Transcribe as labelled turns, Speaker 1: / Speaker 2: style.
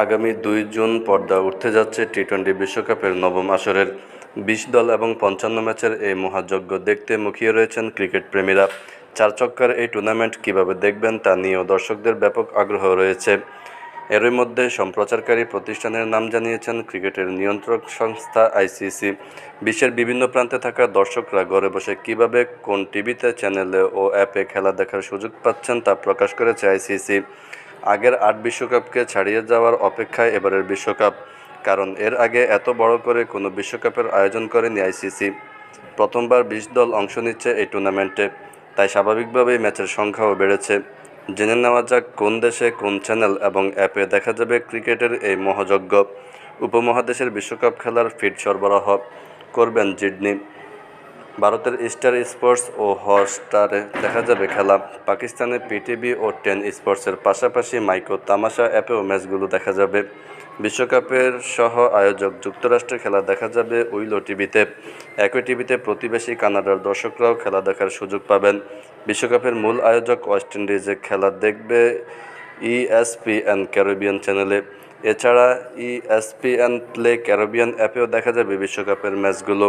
Speaker 1: আগামী ২ জুন পর্দা উঠতে যাচ্ছে টি-টোয়েন্টি বিশ্বকাপের নবম আসরের ২০ দল এবং ৫৫ ম্যাচের এই মহাযজ্ঞ দেখতে মুখিয়ে রয়েছেন ক্রিকেট প্রেমীরা। চার ছক্কার এই টুর্নামেন্ট কীভাবে দেখবেন তা নিয়েও দর্শকদের ব্যাপক আগ্রহ রয়েছে। এরই মধ্যে সম্প্রচারকারী প্রতিষ্ঠানের নাম জানিয়েছেন ক্রিকেটের নিয়ন্ত্রক সংস্থা আইসিসি। বিশ্বের বিভিন্ন প্রান্তে থাকা দর্শকরা ঘরে বসে কীভাবে কোন টিভিতে, চ্যানেলে ও অ্যাপে খেলা দেখার সুযোগ পাচ্ছেন তা প্রকাশ করেছে আইসিসি। আগের ৮ বিশ্বকাপকে ছাড়িয়ে যাওয়ার অপেক্ষায় এবারের বিশ্বকাপ, কারণ এর আগে এত বড় করে কোনো বিশ্বকাপের আয়োজন করেনি আইসিসি। প্রথমবার ২০ দল অংশ নিচ্ছে এই টুর্নামেন্টে, তাই স্বাভাবিকভাবেই ম্যাচের সংখ্যাও বেড়েছে। জেনে নেওয়া যাক কোন দেশে কোন চ্যানেল এবং অ্যাপে দেখা যাবে ক্রিকেটের এই মহাযজ্ঞ। উপমহাদেশের বিশ্বকাপ খেলার ফিড সরবরাহ করবেন জিডনি। ভারতের স্টার স্পোর্টস ও হটস্টারে দেখা যাবে খেলা। পাকিস্তানের পিটিভি ও টেন স্পোর্টসের পাশাপাশি মাইকো তামাশা অ্যাপেও ম্যাচগুলো দেখা যাবে। বিশ্বকাপের সহ আয়োজক যুক্তরাষ্ট্রের খেলা দেখা যাবে উইলো টিভিতে। একই টিভিতে প্রতিবেশী কানাডার দর্শকরাও খেলা দেখার সুযোগ পাবেন। বিশ্বকাপের মূল আয়োজক ওয়েস্ট ইন্ডিজে খেলা দেখবে ইএসপিএন ক্যারিবিয়ান চ্যানেলে। এছাড়া ইএসপিএন প্লে ক্যারিবিয়ান অ্যাপেও দেখা যাবে বিশ্বকাপের ম্যাচগুলো।